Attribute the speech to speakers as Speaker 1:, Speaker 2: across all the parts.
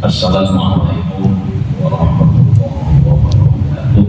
Speaker 1: Assalamualaikum warahmatullahi wabarakatuh.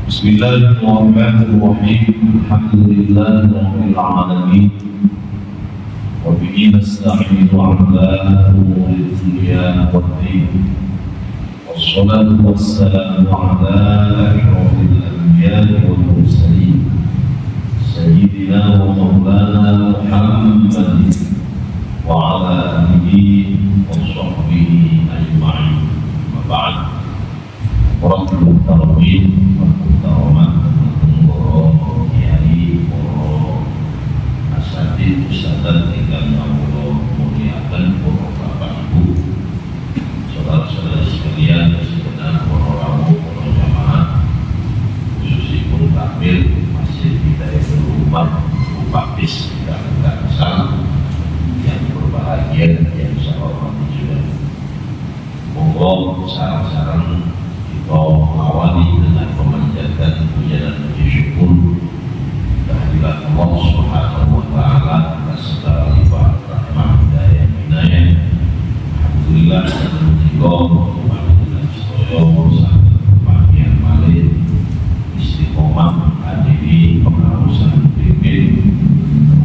Speaker 1: Bismillahirrahmanirrahim. Alhamdulillahirabbil alamin. Wa bihi nasta'inu 'ala umuri dunya waddin. Wassalatu wassalamu 'ala asyrofil anbiya'i wal mursalin. Sayyidina wa maulana Muhammadin wa 'ala alihi wa sahbihi ajma'in. Wa ba'd. Warahmatullahi wabarakatuh. Kiai, asatidz, ustadzah ingkang kawula muliaken, para bapak ibu, saudara-saudara sekalian, segenap para rawuh, para jamaah, khususipun takmir Masjid Hidayatul Ummah Bupaktis Kasal yang berbahagia dan yang saya hormati juga. Monggo sareng-sareng awali dengan memanjatkan puja dan puji syukur kehadirat Allah Subhanahu wa Ta'ala atas segala limpah rahmat hidayah inayah. Alhamdulillah dan juga dengan sedaya sangat kebahagiaan malih istiqomah hadiri pengawasan pimpin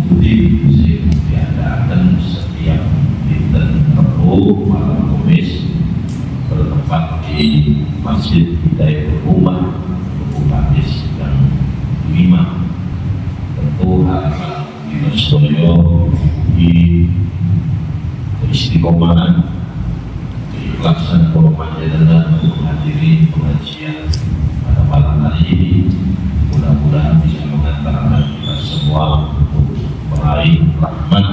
Speaker 1: putih sing diadakan setiap dinten Rebo malam Kamis bertempat di Masjid Hidayatul Ummah Bupaktis yang 5. Tentu harapan kita sedaya di istiqomahan keikhlasan para panjenengan untuk menghadiri pengajian pada malam hari ini, mudah-mudahan bisa mengantarkan kita semua untuk meraih rahmat,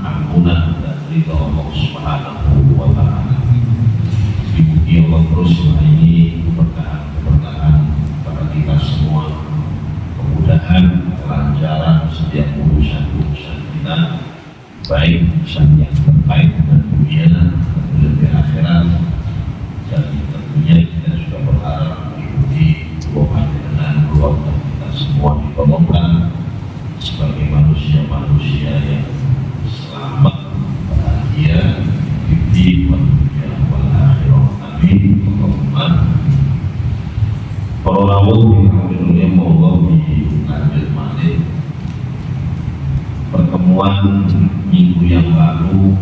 Speaker 1: ampunan dan ridha Allah Subhanahu wa Ta'ala. Dimuji Allah terus ini keberkahan pada kita semua, kemudahan, kelancaran setiap urusan kita, baik urusan yang terkait dengan dunia dan di akhirat, dan tentunya kita juga berharap mengikuti doa dengan keluarga kita semua ditolongkan sebagai manusia-manusia yang selamat, bahagia, di dunia wal akhirah. Amin. Para rawuh yang Allah dilanjut malih. Pertemuan minggu yang lalu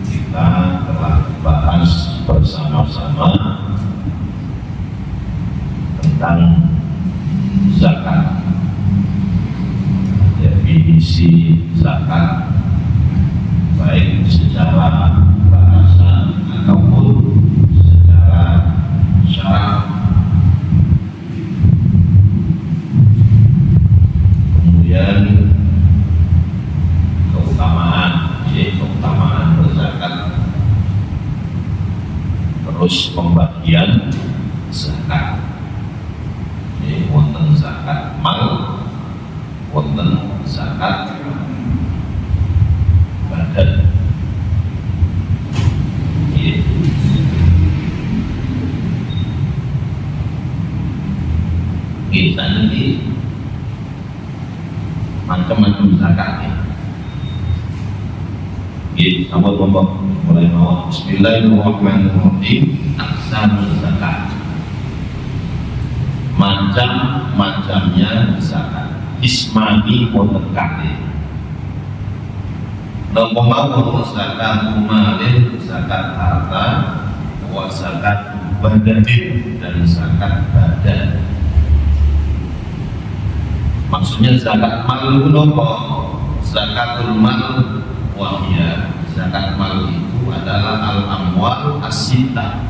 Speaker 1: kita telah bahas bersama-sama tentang zakat, definisi zakat baik secara bahasa ataupun secara syarat. Kemudian Terus pembagian zakat. Wonten zakat mal, wonten zakat badan. Kita ini macam-macam zakatnya. Sama kelompok mulai mawar. Bismillahirrahmanirrahim. Aqsamul zakat. Macam-macamnya zakat. Ismani wonten kalih. Napa mawon zakat malin, zakat harta, wa zakat badanin, dan zakat badan. Maksudnya zakat mal itu napa? Zakatul mal wahya. Zakat mal itu adalah al-amwal as-sittah,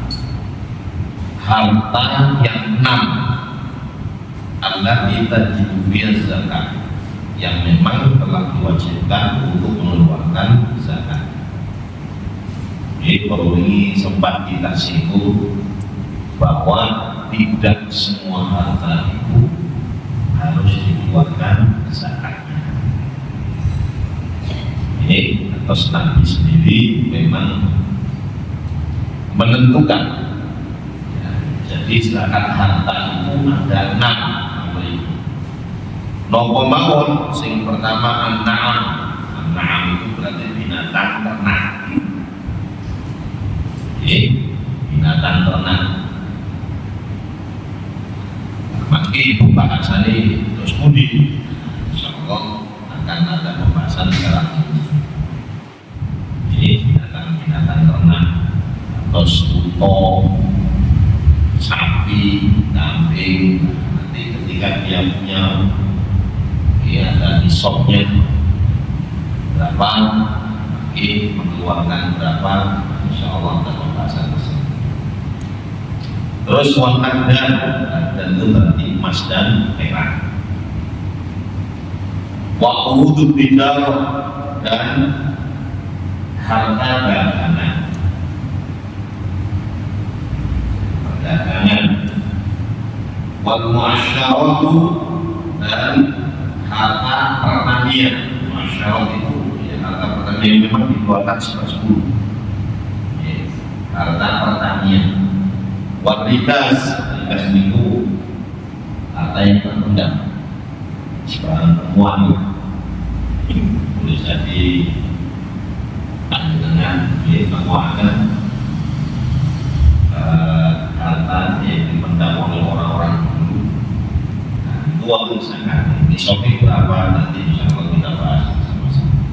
Speaker 1: harta yang 6 allati tajibu fiha zakat, yang memang telah diwajibkan untuk mengeluarkan zakat. Jadi perlu ini sempat kita singgung bahwa tidak semua harta itu harus dikeluarkan zakatnya. Ini atas Nabi sendiri memang menentukan. Ya, jadi zakat harta itu ada 6. Nopo mawon sing pertama an-na'am. An-na'am itu berarti binatang ternak. Binatang ternak. Maki pembahasan ini terus mudi, insyaallah akan ada pembahasan sekarang ini. Binatang ternak, terus unta, sapi, kambing. Nanti ketika dia punya ada nisabnya berapa, mengeluarkan berapa, insyaallah ada pembahasan tersebut. Terus wantan dan itu berarti emas dan perak. Wa'udud bidar dan harta dagangan. Perdagangan. Wal muasyaratu dan harta pertanian. Muasyarat itu ya, harta pertanian memang dikeluarkan 10. Harta pertanian. Warikas itu harta yang terpendam, sebarang temuan boleh jadi dengan temuan harta yang dipendam oleh orang-orang dulu. Nah, itu waktu sangat disopi berapa nanti bisa kalau kita bahas sama-sama.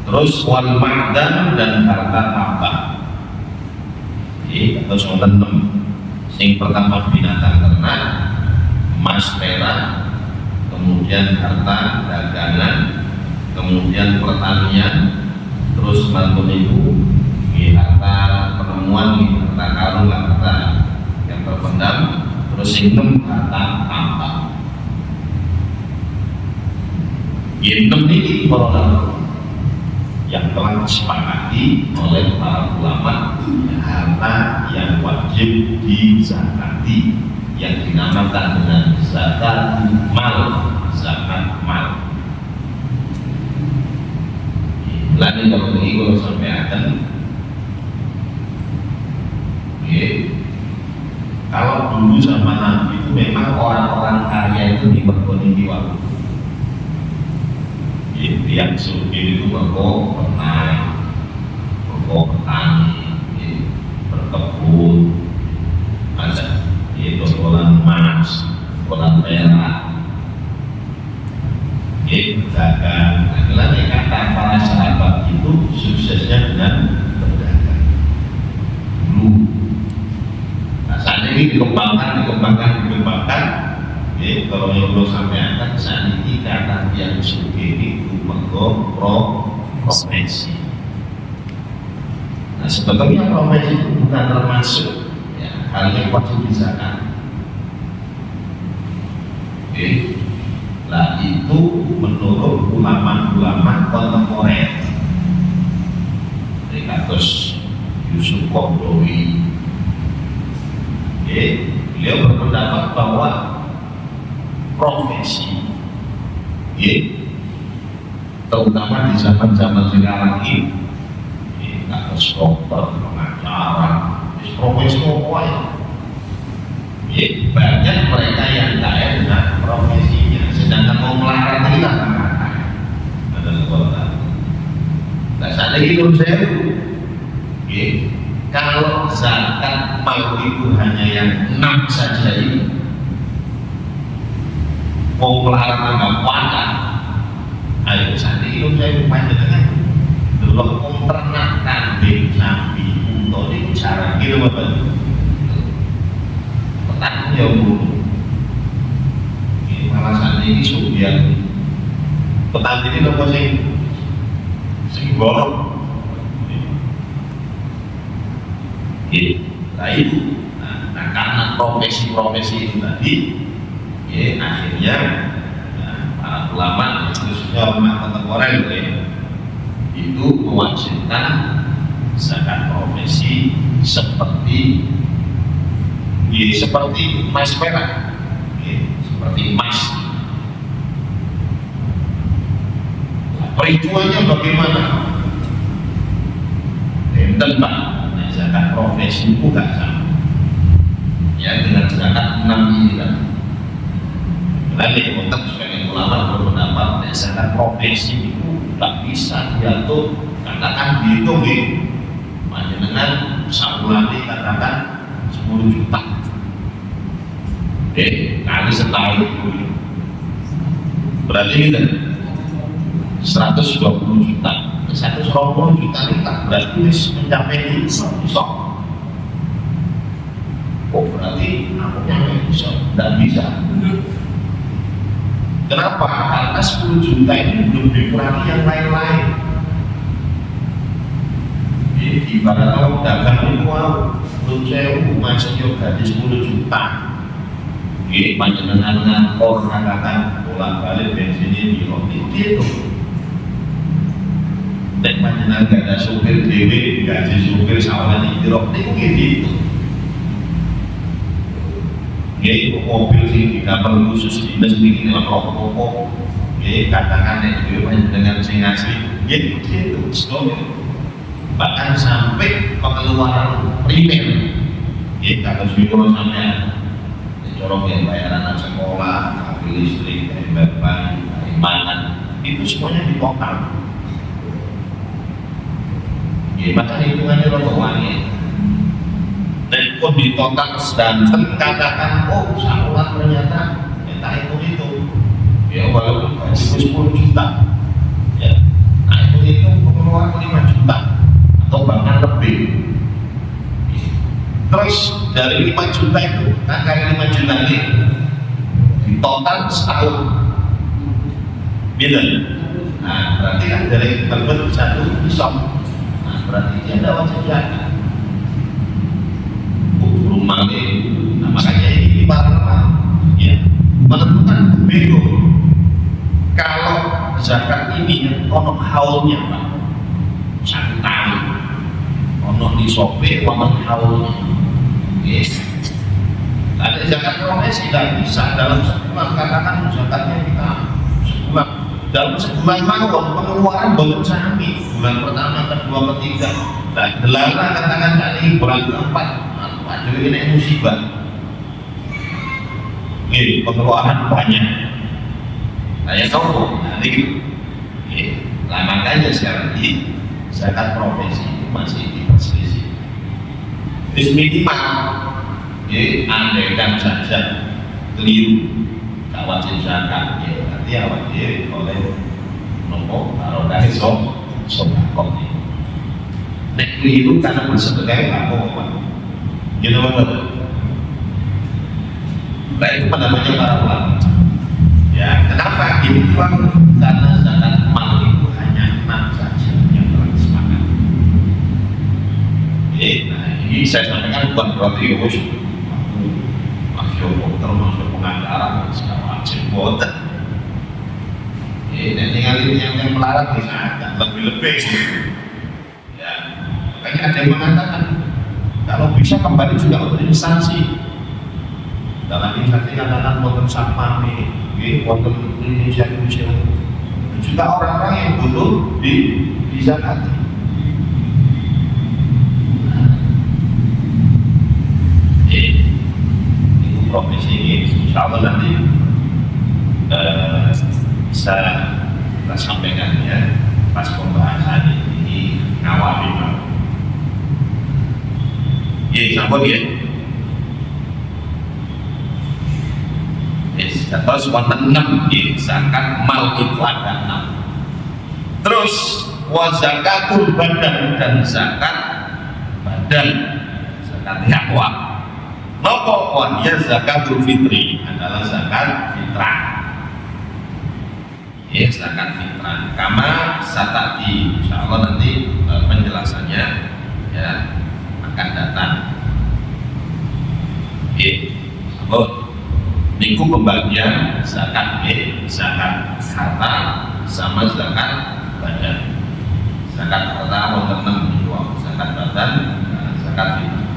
Speaker 1: Terus wal ma'dan dan harta tambah. Atau soal 6. Yang pertama binatang ternak, emas perak, kemudian harta dagangan, kemudian pertanian, terus bantuan ibu, harta penemuan, harta karung, harta yang terpendam, terus yang 6 harta tambah. Yang 6 ini yang telah disepakati oleh para ulama, harta yang wajib dizakati, yang dinamakan dengan zakat mal, zakat mal. Lain kalau begini kalau sampai akan, kalau dulu zaman Nabi itu memang orang-orang kaya itu diberkoni di waktu. Yang sugih itu berkok petani, berkebun, ada dolan emas, dolan perak, berdagang. Adalah kata para sahabat itu suksesnya dengan berdagang. Dulu, nah, saat ini dikembangkan. Kalau yang belum sampai akan saat ini kata yang sugih itu profesi. Nah, sebetulnya profesi itu bukan termasuk hal yang wajib dizakat. Nah, itu menurut ulama-ulama kontemporer. Kados Yusuf Qaradawi, Beliau berpendapat bahwa profesi, terutama di zaman-zaman sekarang ini, harus dokter, pengacara, profesi apa ya? Banyak mereka yang kaya dengan profesinya, sedangkan mau melarang ini tak mengatakan adalah kota. Nah, saat ini menurut saya, kalau zakat mal itu hanya yang 6 saja ini, mau melarang nggak kuatkan. Ayo saat ini menurut saya panjang dengan belum ternak kambing sapi untuk dicara gitu bapak. Petani ya bu, malah saat ini subian petani ini apa sing borong. Nah, karena profesi-profesi itu tadi, akhirnya para ulama, khususnya ulama kontemporer itu mewajibkan zakat profesi seperti emas perak, seperti emas. Perhitungannya bagaimana? Pak, zakat profesi itu nggak sama ya dengan zakat 6 ini kan. Lalu untuk sebagian ulama berpendapat zakat profesi itu nggak bisa diatur, katakan dihitung dengan sabulani katakan 10 juta kali setahun berarti ini kan 120 juta. 120 juta kita berarti mencapai besok. Oh berarti aku nyampe besok, tidak bisa. Kenapa? Karena 10 juta ini belum dikurangi yang lain-lain. Jadi ibarat kalau dagang itu belum sewu masih gaji 10 juta. Panjenengan ngangkor katakan bolak-balik bensinnya itu. Dan panjenengan gak ada supir dewe, gaji supir sawalan di rok itu gitu. Itu mobil sih tidak perlu khusus dinas bikin rokok. Katakan itu panjenengan sing asli, gitu. Bahkan sampai pengeluaran primer. Kalau sudah sampai corong yang bayaran anak sekolah, mobil listrik, bahan, makan, itu semuanya dipotong. Maka hitungannya rotowannya dan pun di total dan katakan saluran ternyata kita itu ya walaupun gaji 10 juta ya, nah itu pengeluaran 5 juta atau bahkan lebih. Terus dari 5 juta itu kan kali 5 juta ini di total setahun beda. Nah berarti kan dari berbentuk satu pisau, berarti dia ada wajib zakat. Rumah ini, nah makanya ini para ya menentukan bego. Kalau zakat ini ono haulnya pak, 1 tahun, ono di sope, ono haulnya. Ada zakat profesi tidak bisa dalam sebulan, katakan zakatnya kita sebulan. Dalam sebulan mawon pengeluaran belum sami, bulan pertama, kedua, ketiga. Nah, delala katakan tadi bulan keempat, ada ini musibah. Pengeluaran banyak. Nah, ya tahu, nanti gitu. Nah, makanya sekarang ini zakat profesi masih diperselisih. Minimal, andaikan saja keliru, tak wajib zakat, berarti wajib oleh nomor kalau dari sodakot ini. Nek keliru karena bersedekah apa-apa, gitu kan? Nah itu namanya para ulama. Ya, kenapa ini bang? Karena zakat mal itu hanya 6 saja yang telah disepakati. Nah ini saya sampaikan bukan berarti termasuk pengacara segala macam boten. Dan tinggal ini yang melarang bisa lebih-lebih. Ya, makanya ada yang mengatakan kalau bisa kembali juga untuk instansi. dalam ini nanti katakan wonten sapami, wonten Indonesia juga orang-orang yang butuh di zakati. Itu profesi ini, insya Allah nanti bisa kita sampaikan ya pas pembahasan ini ngawali Pak. Sambut ya. Terus wonten 6 zakat mal itu ada 6. Terus wa zakatul badan dan zakat badan, zakat yakwa. Napa wa ya zakatul fitri adalah zakat fitrah. Zakat fitrah. Kama satati insyaallah nanti penjelasannya ya akan datang. Sambut. Niku pembagian zakat zakat harta sama zakat badan. Zakat harta wonten 6 zakat badan, zakat fitrah.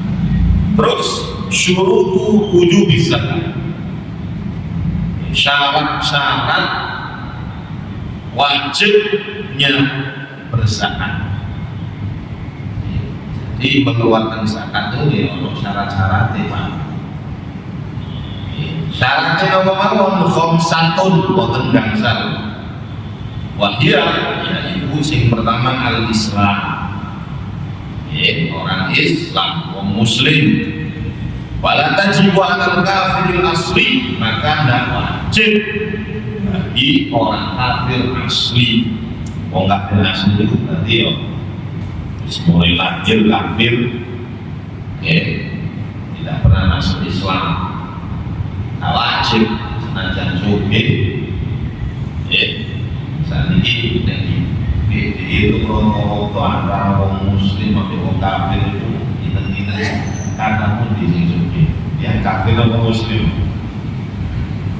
Speaker 1: Terus syurutu wujubi zakat. Syarat-syarat wajibnya berzakat. Jadi mengeluarkan zakat itu ya untuk syarat-syaratnya Pak. Syaratnya apa mawon khamsatun wonten gangsal. Wahia yaitu sing pertama al-Islam. Orang Islam, orang Muslim. Wala tajibu 'alal kafiril asli, maka tidak wajib bagi orang kafir asli. Orang kafir asli itu berarti ya mulai lahir kafir, tidak pernah masuk Islam. Wajib senajan sugih saat ini itu kalau antara orang muslim atau orang kafir itu kita kata pun di sini yang kafir atau muslim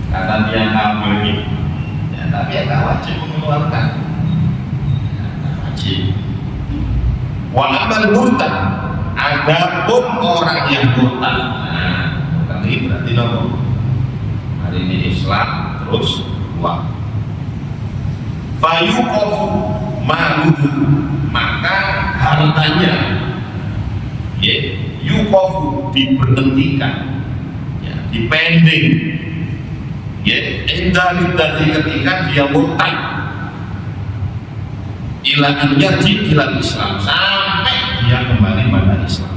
Speaker 1: kata dia kafir ini ya, tapi ya tak wajib mengeluarkan wajib walaupun murtad adapun orang yang murtad murtad ini berarti apa? Hari ini Islam terus keluar. Fayuqafu maluhu, maka hartanya yuqafu diberhentikan, dipending. Dari ketika dia murtad ila an yarji ila Islam, sampai dia kembali pada Islam.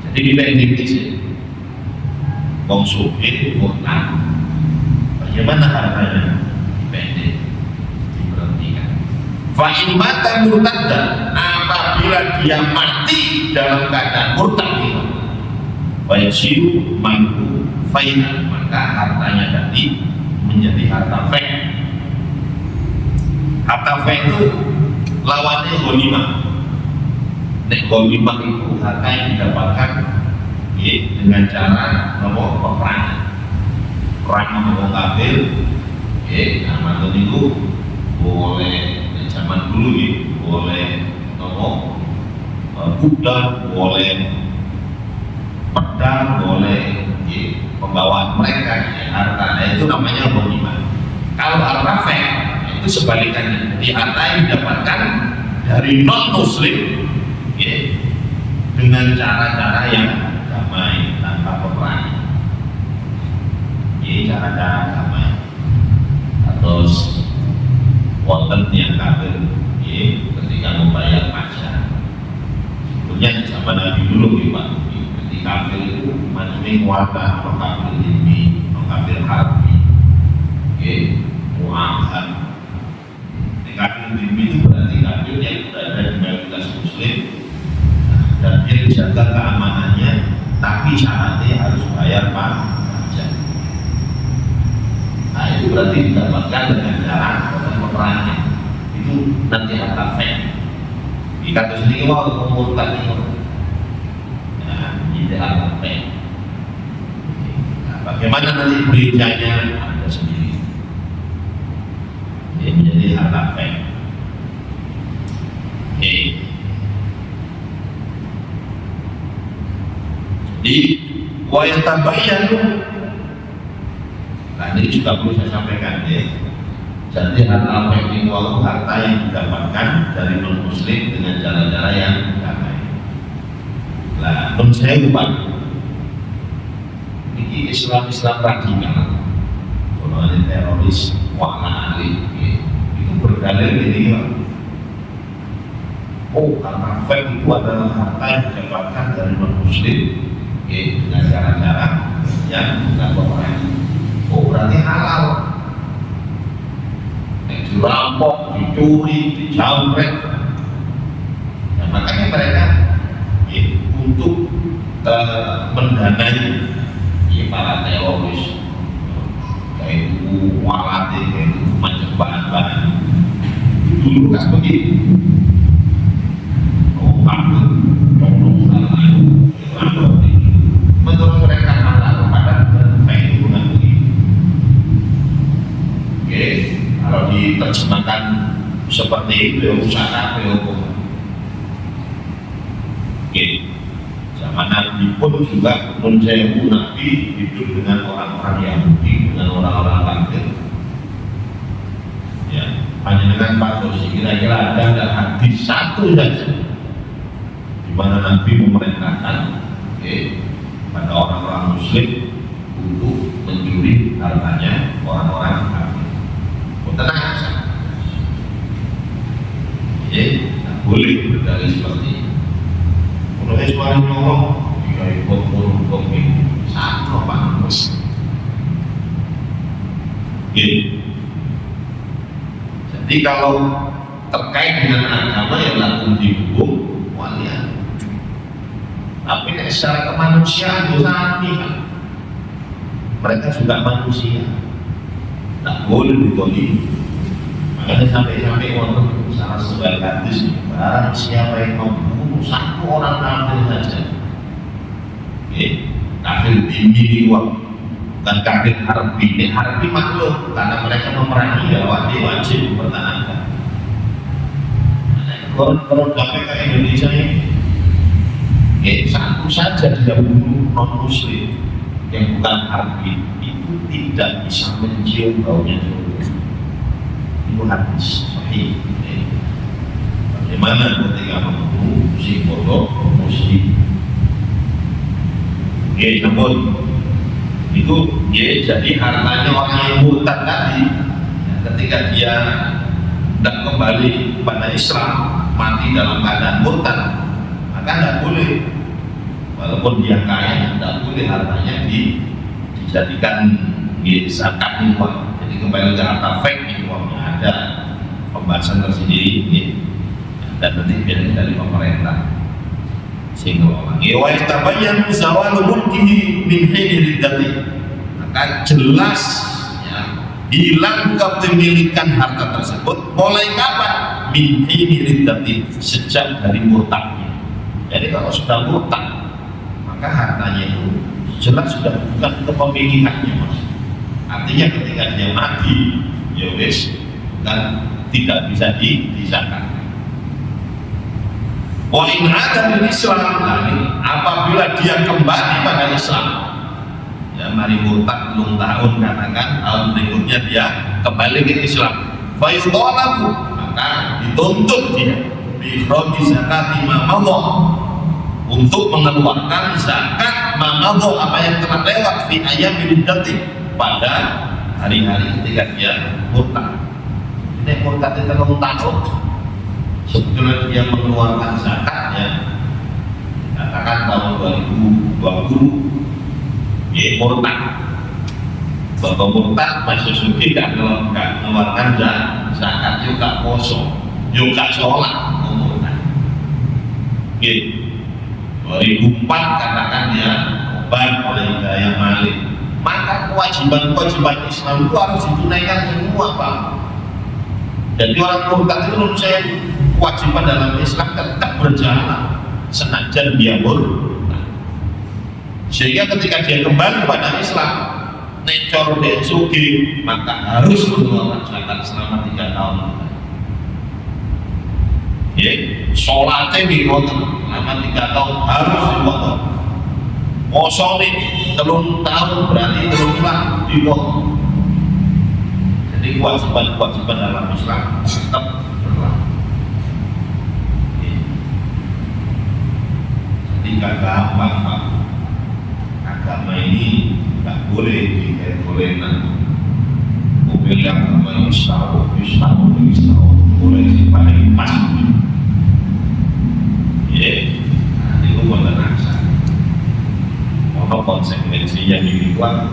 Speaker 1: Jadi dipending di sini. Wong sugih murtad, bagaimana hartanya? Dipendek, diberhentikan. Fa in mata murtaddan, apabila dia mati dalam keadaan murtad itu, wa yasiru manhu fai'an, maka hartanya tadi menjadi harta fek. Harta fek itu lawannya ghanimah. Nek ghanimah itu harta yang didapatkan dengan cara peperangan, perang orang kafir, zaman itu boleh zaman dulu boleh kuda, boleh pedang, boleh pembawaan mereka harta, itu namanya ghanimah. Kalau harta fek itu sebalikannya, jadi harta yang didapatkan dari non muslim dengan cara-cara yang damai tanpa peperangan, cara-cara damai. Terus wonten yang kafir ketika membayar pajak, sebetulnya di zaman Nabi dulu Pak, ketika kafir itu macamnya warga, orang kafir ilmi, orang kafir harbi, mu'ahad. Kafir ilmi itu berarti kafir yang berada di mayoritas muslim dan dia dijaga keamanannya, tapi syaratnya harus bayar pajak. Nah itu berarti didapatkan dengan cara peperangan. Itu nanti harta fek. Di kata sendiri mau murtad itu. Nah, ini harta fek. Nah, bagaimana nanti beritanya Anda sendiri. Ini menjadi harta fek. Jadi Jadi wa yatabayyanu. Nah ini juga perlu saya sampaikan ya. Jadi harta fake itu harta yang didapatkan dari non muslim dengan cara-cara yang damai. Nah, non saya lupa. Ini Islam radikal. Kalau ada teroris warna alim itu berdalil ini Pak. Oh, harta fake itu adalah harta yang didapatkan dari non muslim dengan cara-cara yang tidak baik. Oh, berarti halal. Dirampok, dicuri, dijamret. Nah, makanya mereka untuk mendanai para teroris, kayak itu walati, kayak itu macam bahan-bahan. Dulu kan begitu. Oh, aku tolong menurut mereka halal pada itu bukan begitu. Oke. Kalau diterjemahkan seperti itu ya usaha hukum. Oke, zaman Nabi pun juga menjadi Nabi hidup dengan orang-orang Yahudi, dengan orang-orang kafir. Ya, hanya dengan patusi. Kira-kira ada hadis satu saja di mana Nabi memerintahkan pada orang-orang Muslim untuk mencuri hartanya orang-orang kafir. Tenang saja. Jadi, tak boleh berdalih seperti ini. Kalau suara nyolong, jika ikut hukum ini, sama bagus. Jadi kalau terkait dengan agama yang langsung dihukum, walian. Tapi secara kemanusiaan dosa kan. Mereka juga manusia. Tak boleh ditolak. Makanya sampai orang salah sebuah hadis, barang siapa yang membunuh satu orang kafir saja, kafir ini bukan kafir harbi. Harbi makhluk karena mereka memerangi ya wajib mempertahankan. Kalau KPK Indonesia ini, satu saja dia bunuh non muslim yang bukan harbi itu tidak bisa mencium baunya surga. Itu hadis sahih. Bagaimana ketika membunuh si bodoh muslim? Namun itu jadi hartanya orang yang murtad tadi. Ketika dia tidak kembali pada Islam, mati dalam keadaan murtad, maka tidak boleh. Walaupun dia kaya, tidak boleh hartanya dijadikan zakat infak. Jadi kembali ke harta fake infaknya ada pembahasan tersendiri dan nanti biasanya dari pemerintah. Sehingga wa tabayyan zawalu mulkihi min hini riddati, maka jelas hilang kepemilikan harta tersebut mulai kapan? Min hini riddati, sejak dari murtadnya. Jadi kalau sudah murtad, maka hartanya itu jelas sudah bukan kepemilikannya, Mas. Artinya ketika dia mati, ya wis kan tidak bisa disahkan. Wa in ada di Islam, apabila dia kembali pada Islam, ya mari murtad belum tahun katakan tahun berikutnya dia kembali ke Islam, fa yudhalabu, maka dituntut dia bi ikhraji zakati ma madha, untuk mengeluarkan zakat mamadho, apa yang telah lewat fi ayyamil iddati, pada hari-hari ketika dia murtad. Ini murtad itu tahun sebetulnya dia mengeluarkan zakatnya, katakan tahun 2020 dia murtad. Bapak murtad masih suci gak mengeluarkan zakat, juga poso, juga sholat, murtad. 2004 katakan dia obat oleh Hidayah Malik, maka kewajiban Islam itu harus ditunaikan semua, Pak. Jadi orang murtad itu menurut saya kewajiban dalam Islam tetap berjalan senajan dia murtad. Sehingga ketika dia kembali pada Islam, necor dan sugi, maka harus mengeluarkan zakat selama 3 tahun. Sholatnya dipotong selama 3 tahun harus dipotong. Mosone 3 tahun berarti 3 bulan dipotong. Jadi kewajiban-kewajiban dalam Islam tetap berlaku. Jadi gak gampang Pak. Agama ini gak boleh dikait-golenan. Mobil yang agama Islam boleh dipakai pas. Nah, itu menerangkan. Mohon konsekuensinya dibuat.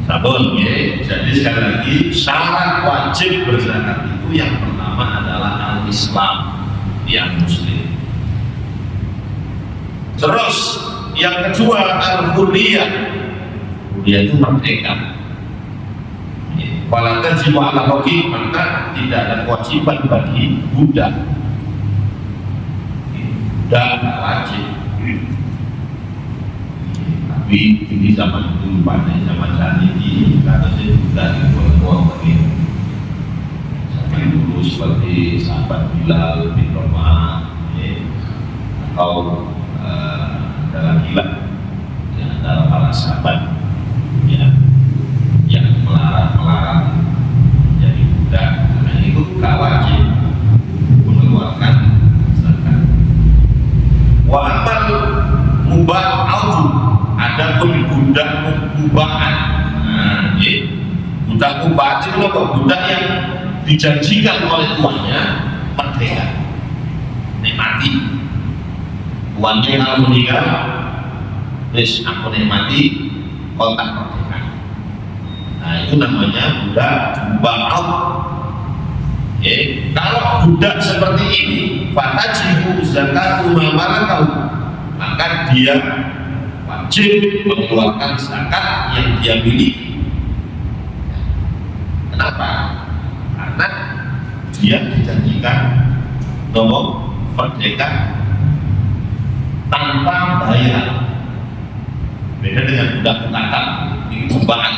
Speaker 1: Sabun, jadi sekali lagi syarat wajib berzakat itu yang pertama adalah al-Islam, yang Muslim. Terus yang kedua al-hurriyah, hurriyah itu merdeka. Fala tajibu ala raqib, maka tidak ada kewajiban bagi budak. Budak tidak wajib. Tapi ini zaman dulu pada zaman saat ini kata saya budak itu buat begitu. Zaman dulu seperti sahabat Bilal bin Rabah, atau dalam hilang antara para sahabat yang melarang jadi budak, karena itu gak wajib mengeluarkan zakat. Wa amal mubah, adapun budak mubahan. Budak mubahan itu apa? Budak yang dijanjikan oleh tuannya merdeka, nikmati. Tuannya kalau meninggal, terus aku nikmati kontak merdeka. Nah itu namanya budak mubahan. Kalau budak seperti ini, fatajibu zakatu ma malakahu, maka dia wajib mengeluarkan zakat yang dia miliki. Kenapa? Karena dia dijanjikan nomor merdeka tanpa bayar. Beda dengan budak mukatan, ini mubahan.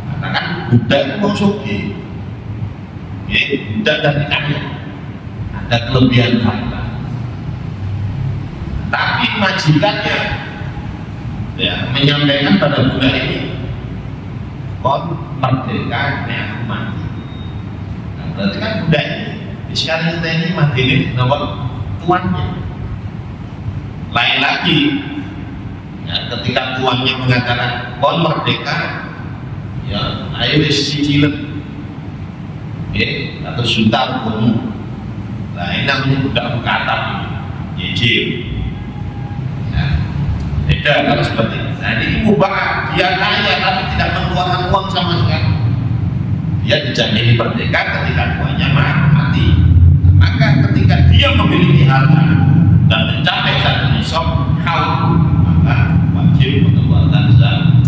Speaker 1: Karena kan budak itu mau soge, budak dari kaya, ada kelebihan harta. Tapi majikannya menyampaikan pada budak ini, kon merdeka nek aku mati. Nah, berarti kan budak ini sekarang kita ini mati ini nomor tuannya. Lain lagi ketika tuannya mengatakan kon merdeka, ayo cicilan atau suntar kamu. Nah ini namanya budak mukatan, nyicil. Beda kalau seperti ini. Nah ini mubah, dia kaya tapi tidak mengeluarkan uang sama sekali. Dia dijanji merdeka ketika tuannya mati. Maka ketika dia memiliki harta dan mencapai satu nisab haul, maka wajib mengeluarkan zakat.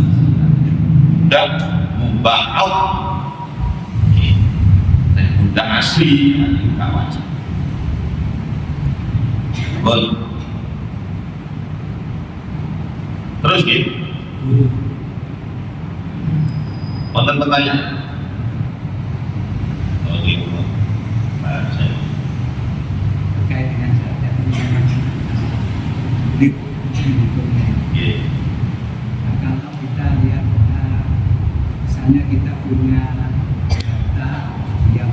Speaker 1: Dan mubah dan budak asli tidak wajib. Boleh. Terus gitu. Wonten pertanyaan? Oh gitu.
Speaker 2: Terkait dengan zakat ini, kalau kita lihat, misalnya kita punya data yang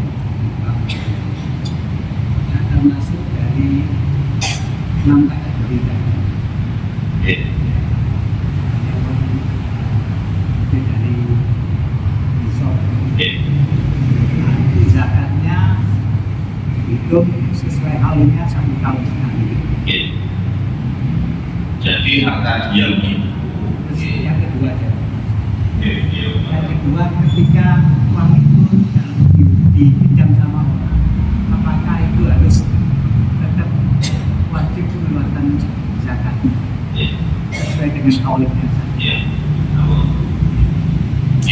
Speaker 2: termasuk dari 6 kategori tadi. Dari nisab, zakatnya hidup sesuai halnya 1 tahun sekali.
Speaker 1: Jadi harta diam itu.
Speaker 2: Yang kedua ketika uang itu dipinjam sama orang, apakah itu harus tetap wajib mengeluarkan zakatnya sesuai dengan haulnya?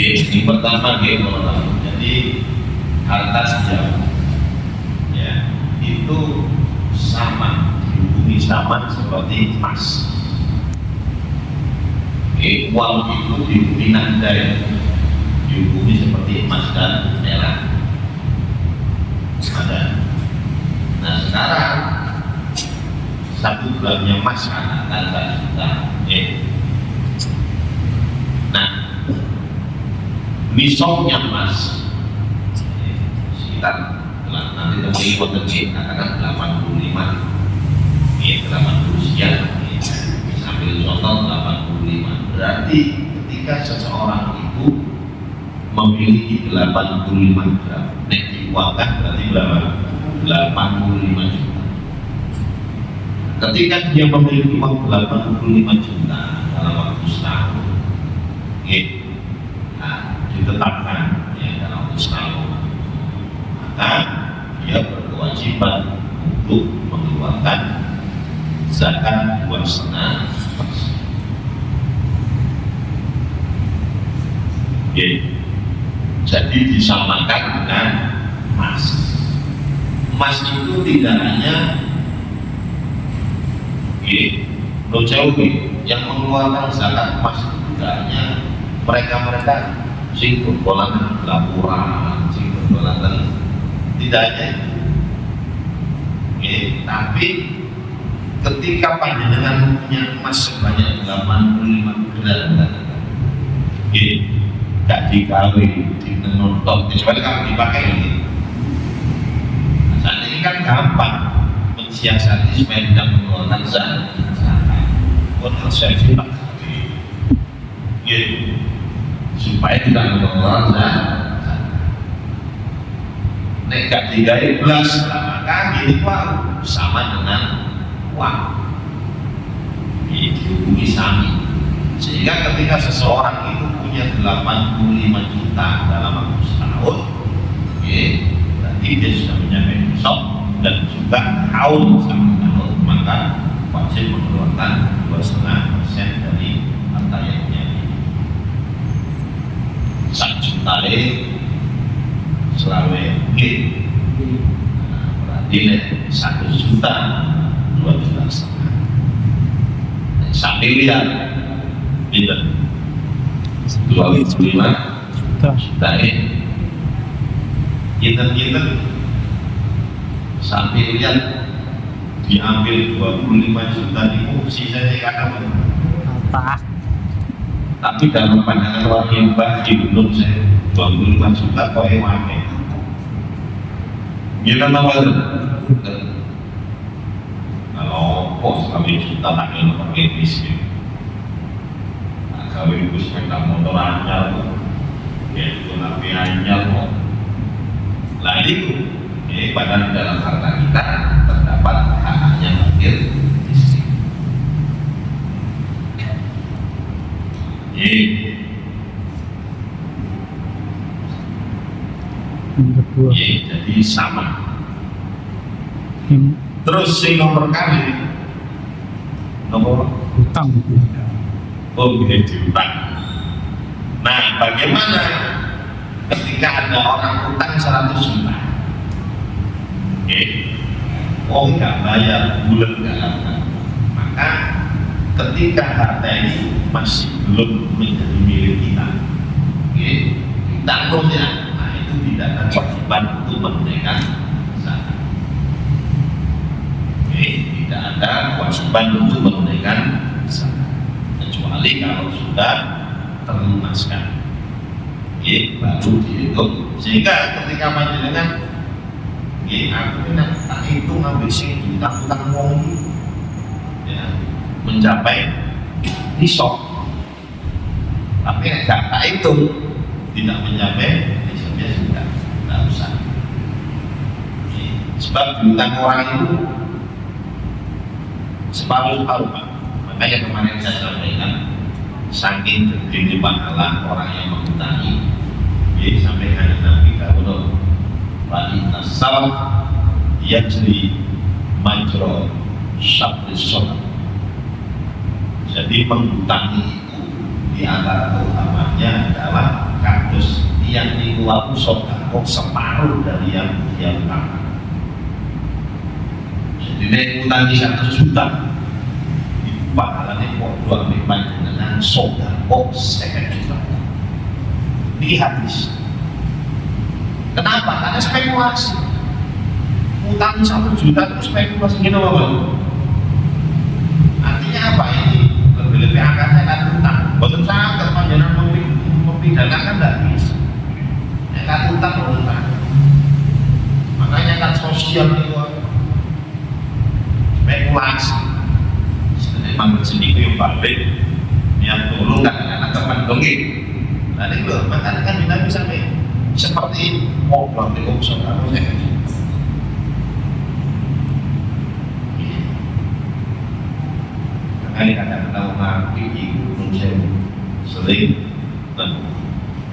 Speaker 1: Ini pertama jadi harta sejauh itu sama, dihubungi sama seperti emas. Uang itu dihubungi nandai, dihubungi seperti emas dan perak. Nah sekarang 1 gramnya emas kan ada juta. Nah, nisabnya emas sekitar nanti temui potensi katakan 85 80 sekian sambil contoh 85 berarti ketika seseorang itu memiliki 85 gram nek diuangkan berarti berapa? 85 juta. Ketika dia memiliki uang 85 juta dalam waktu setahun ditetapkan ya dalam waktu setahun, maka dia berkewajiban untuk mengeluarkan zakat 2,5%. Jadi disamakan dengan emas. Emas itu tidak hanya yang mengeluarkan zakat emas itu tidak hanya mereka sing bergolongan laporan, sing bergolongan tidak hanya itu. Tapi ketika panjenengan punya emas sebanyak 85 gram, gak dikawin, dinonton, kecuali kalau dipakai ini. Saat ini kan gampang mensiasati supaya tidak mengeluarkan zakat. Untuk sertifikat, supaya tidak mengeluarkan zakat. Nek gak digawe belas, maka ini Pak sama dengan uang. Dihubungi sami. Sehingga ketika seseorang itu punya 85 juta dalam waktu setahun, berarti dia sudah mencapai nisab dan juga haul sama tahun, maka wajib mengeluarkan 2,5% dari harta yang dia miliki. 1 juta selawe berarti 1 juta 2,5 juta. 1 miliar itu 25 juta Kita 1 miliar diambil 25 juta itu sisanya kata apa? Tapi dalam pandangan orang yang baik menurut saya 25 juta kok ewane. Kita nama kalau pos kami juta tak yang pakai bisnis. Kawin itu sepeda motor anyar, itu nabi anyar. Lalu pada dalam harta kita terdapat hak-haknya fakir miskin. Jadi sama. Terus si nomor kali nomor
Speaker 3: utang.
Speaker 1: Diutang. Nah, bagaimana ketika ada orang utang 100 juta? Nggak bayar bulan dalam, maka ketika harta ini masih belum menjadi milik kita, tanggungannya, nah itu tidak ada kewajiban untuk menunaikan zakat. Tidak ada kewajiban untuk menunaikan zakat, kecuali kalau sudah terlunaskan, baru dihitung. Sehingga ketika panjenengan aku tak hitung ngambil sing utang wong mencapai nisab, tapi enggak tak hitung tidak mencapai nisabnya sudah tidak usah. Sebab utang orang itu separuh-separuh Pak. Makanya kemarin saya sampaikan saking gedenya pahala orang yang mengutangi, sampaikan Nabi Daud Wanita salaf yajri majro syabri sholat. Jadi menghutangi itu di antara keutamanya adalah kados yang dilaku sodako separuh dari yang dia utamakan. Jadi nek utangi 100 juta pahalanya podo ambek dengan sodako 50 juta. Ini hadis. Kenapa? Karena spekulasi. Utang 1 juta terus spekulasi gitu apa? apa ini? Lebih-lebih angkatnya kan utang. Betul sangat panjenengan memidanakan tidak bisa. Kan utang utang. Makanya kan sosial itu spekulasi. Memang sedikit yang balik yang tolong kan anak teman dongeng. Nanti loh, makanya kan kita bisa seperti ngobrol di urusan kamu saya. Makanya kadang-kadang mengerti itu saya sering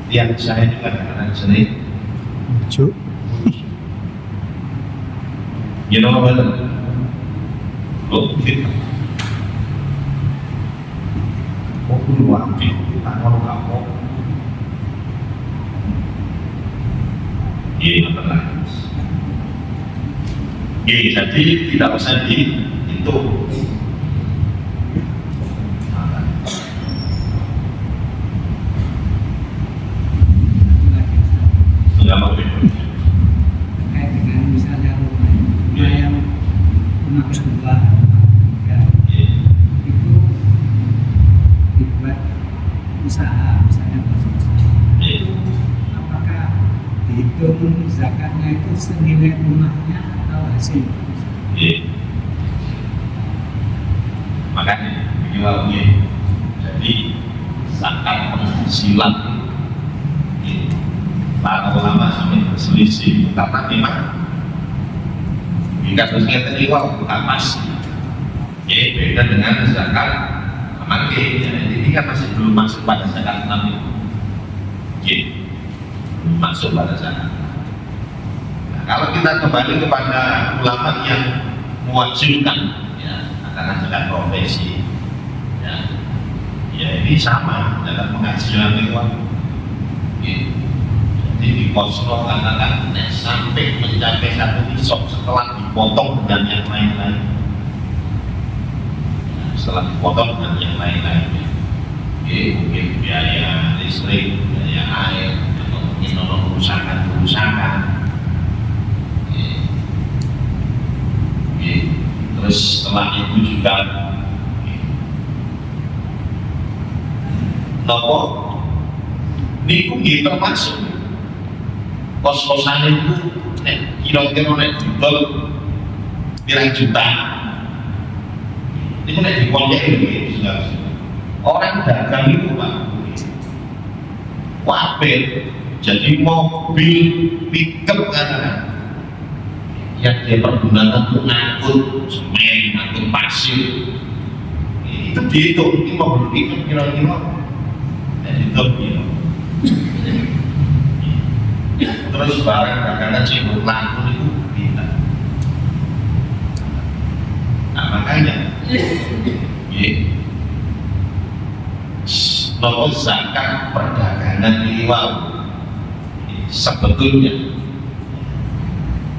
Speaker 1: yang saya juga kadang-kadang sering
Speaker 3: Cuk.
Speaker 1: you know what look kita mau keluar kita kalau kamu ini benar jadi tidak usah di itu sudah mau
Speaker 2: terkait dengan misalnya rumah yang rumah kedua ya, itu dibuat usaha misalnya usaha itu apakah dihitung zakatnya itu senilai rumahnya atau hasil?
Speaker 1: Makanya begini jadi zakat penghasilan para ulama sampai berselisih karena memang jika kasusnya terliwat bukan pasti beda dengan zakat amati ini kan masih belum masuk pada zakat enam itu belum masuk pada zakat. Nah, kalau kita kembali kepada ulama yang mewajibkan ya karena zakat profesi ya ini sama dalam penghasilan lewat jadi di Oslo katakan sampai mencapai satu nisab setelah dipotong dengan yang lain-lain setelah dipotong dengan yang lain-lain mungkin biaya listrik, biaya air atau mungkin kerusakan terus setelah itu juga nopo niku termasuk kos-kosan itu kira-kira nek jual pirang juta itu nek dikonjek itu orang dagang itu Pak wabel jadi mobil pickup kan yang dia pergunakan untuk ngangkut semen, ngangkut pasir itu dihitung, ini mobil pickup kira-kira dihitung terus barang dagangan cibuk langkung itu kita nah makanya nomor zakat perdagangan ini sebetulnya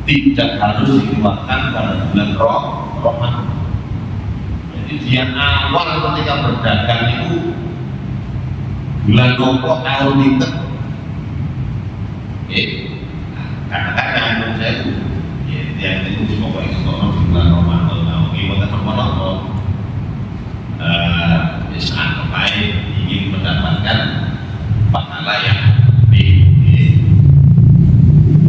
Speaker 1: tidak harus dikeluarkan pada bulan Ramadan. Jadi dia awal ketika berdagang itu bulan nopo tahun itu kadang-kadang menurut saya itu yang itu semoga itu di bulan Ramadan tahun ini kita bermono saat terbaik ingin mendapatkan pahala yang lebih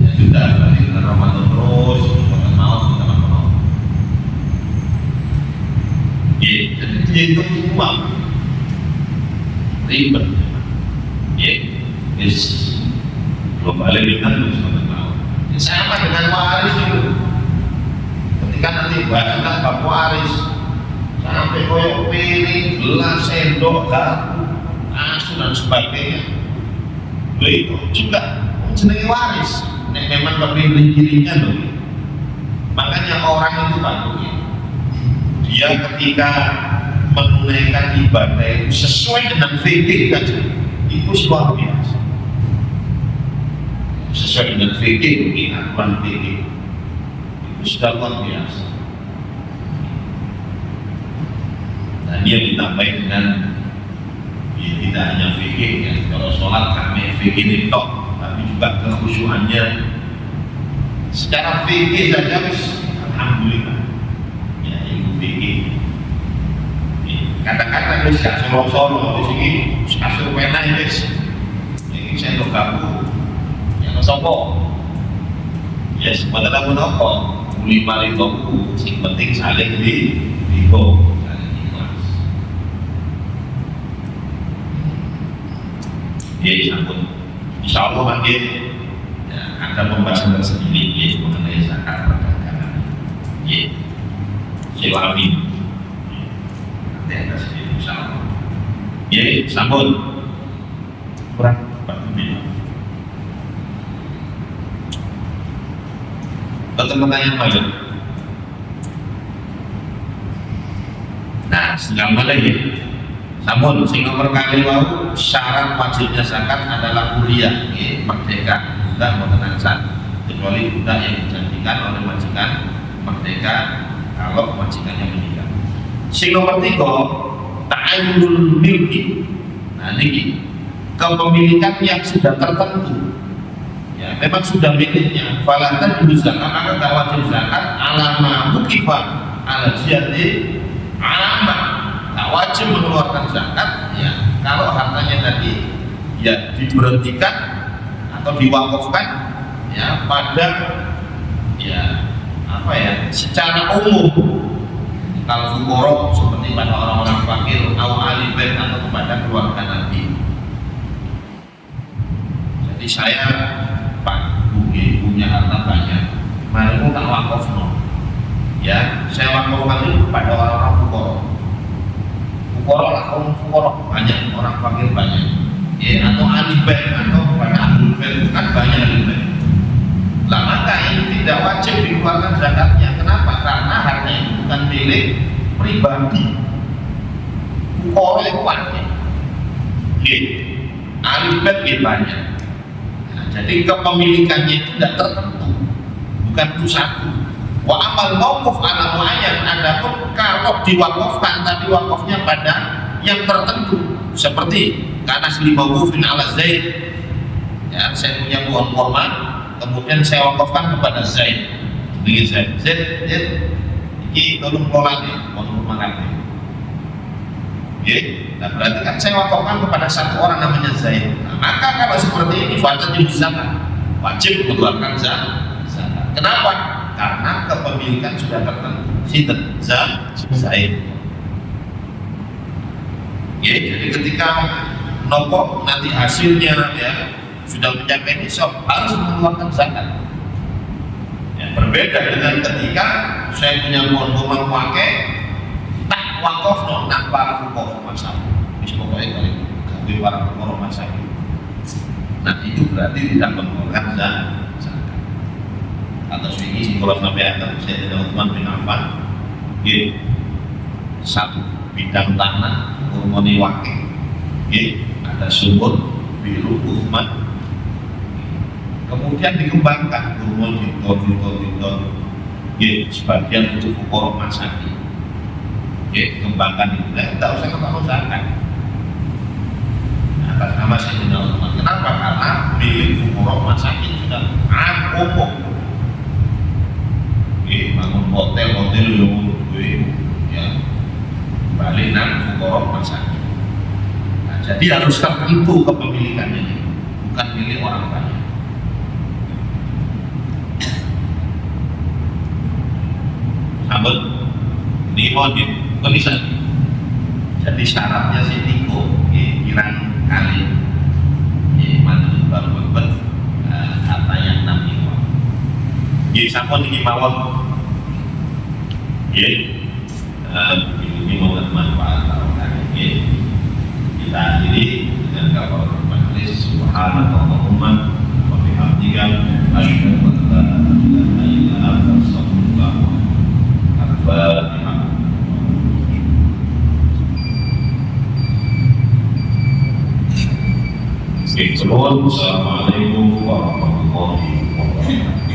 Speaker 1: ya sudah dari bulan Ramadan terus bukan mau kita mau jadi dia itu semua ribet belum balik dengan sama dengan waris itu ketika nanti bahkan bab waris sampai koyok piring, gelas, sendok, garpu, asu dan sebagainya itu juga jenenge waris memang kepilih dirinya loh. Makanya orang itu Pak dia ketika menunaikan ibadah itu sesuai dengan fikih saja itu luar biasa sesuai dengan fikih ini aturan fikih itu sudah luar biasa. Nah dia ditambah dengan ya, tidak hanya fikih ya kalau sholat kami fikih ini tok tapi juga kekhusyuannya secara fikih saja alhamdulillah ya itu fikih Kadang-kadang wis gak solo-solo wis iki kasur pena wis. Iki saya untuk kamu. Yang sopo. Ya sebenarnya aku nopo. Muli mari toku, sing penting saling dihitung, saling ikhlas. Ya, sambut. Insya Allah makin ya, akan pembahasan tersendiri ya, mengenai zakat perdagangan. Ya, sewa amin. Nanti ada sendiri insya Allah. Ya, sambut. Kurang berarti. Pertanyaan banyak. Nah, sedang mana ya? Namun, sing nomor kali mau syarat wajibnya zakat adalah kuliah, ya, merdeka, budak mengenangsan, kecuali budak yang dijanjikan oleh majikan merdeka kalau majikannya meninggal. Sing nomor 3, ta'ayyunul milki. Nah, ini kepemilikan yang sudah tertentu. Ya, memang sudah miliknya. Falatan dulu zakat, maka tak wajib zakat alama mukifah ala jihati alamah. Tak wajib mengeluarkan zakat ya kalau hartanya tadi ya diberhentikan atau diwakafkan ya pada ya apa ya secara umum. Kalau fuqara seperti pada orang-orang fakir atau ahli bait atau kepada keluarga Nabi. Jadi saya punya harta banyak, mari tak wakafno. Ya, saya wakafkan itu kepada orang-orang fuqara. Fuqara lah, orang fuqara banyak, orang fakir banyak. Ya, atau ahli bait atau kepada ahli bait kan banyak ahli bait. Lah maka ini tidak wajib dikeluarkan zakatnya. Kenapa? Karena harta itu bukan milik pribadi. Fuqara itu banyak. Ya, ahli bait banyak. Jadi kepemilikannya itu tidak tertentu, bukan itu satu. Wa amal mauquf ala muayyan, adapun kalau diwakafkan tapi wakafnya pada yang tertentu, seperti karena asli mauqufin ala Zaid. Ya, saya punya pohon kurma, kemudian saya wakafkan kepada Zaid. Begini Zaid, ini tolong kelola pohon kurma kami. Ya, nah berarti kan saya wakafkan kepada satu orang namanya Zaid. Nah, maka kalau seperti ini wajib zakat, wajib mengeluarkan zakat. Kenapa? Karena kepemilikan sudah tertentu. Sinten Zaid. Ya, jadi ketika nopo nanti hasilnya ya sudah mencapai nisab harus mengeluarkan zakat. Ya, berbeda dengan ketika saya punya pohon kurma pakai wakaf no nak para fuqara masyarakat. Wis pokoke kali gawe para fuqara masyarakat. Nah, itu berarti tidak mengeluarkan zakat. Atau ini sing kula sampaikan Sayyidina Utsman bin Affan, nggih. Satu bidang tanah urmone wakil. Nggih, ada sumur biru Utsman. Kemudian dikembangkan urmone diton. Nggih, sebagian untuk fuqara masyarakat. Ya, dikembangkan itu, tidak usah ketemu zakat. Atas nama Sayyidina Utsman. Kenapa? Karena milik fuqara masakin sudah umum. Bangun hotel yang ya balik nang fuqara masakin. Nah, jadi harus tertentu kepemilikannya ini, bukan milik orang banyak. Sahabat, ini mau bisa. Jadi syaratnya sih tiga, kirang kali, mana baru berbet kata yang 6 itu. Jadi sampun ini mawon, ini mau bermanfaat kalau kali kita akhiri dengan kabar majelis subhanallahumma wa bihamdika asyhadu an la ilaha illa anta astaghfiruka wa atubu ilaik. Assalamualaikum warahmatullahi wabarakatuh.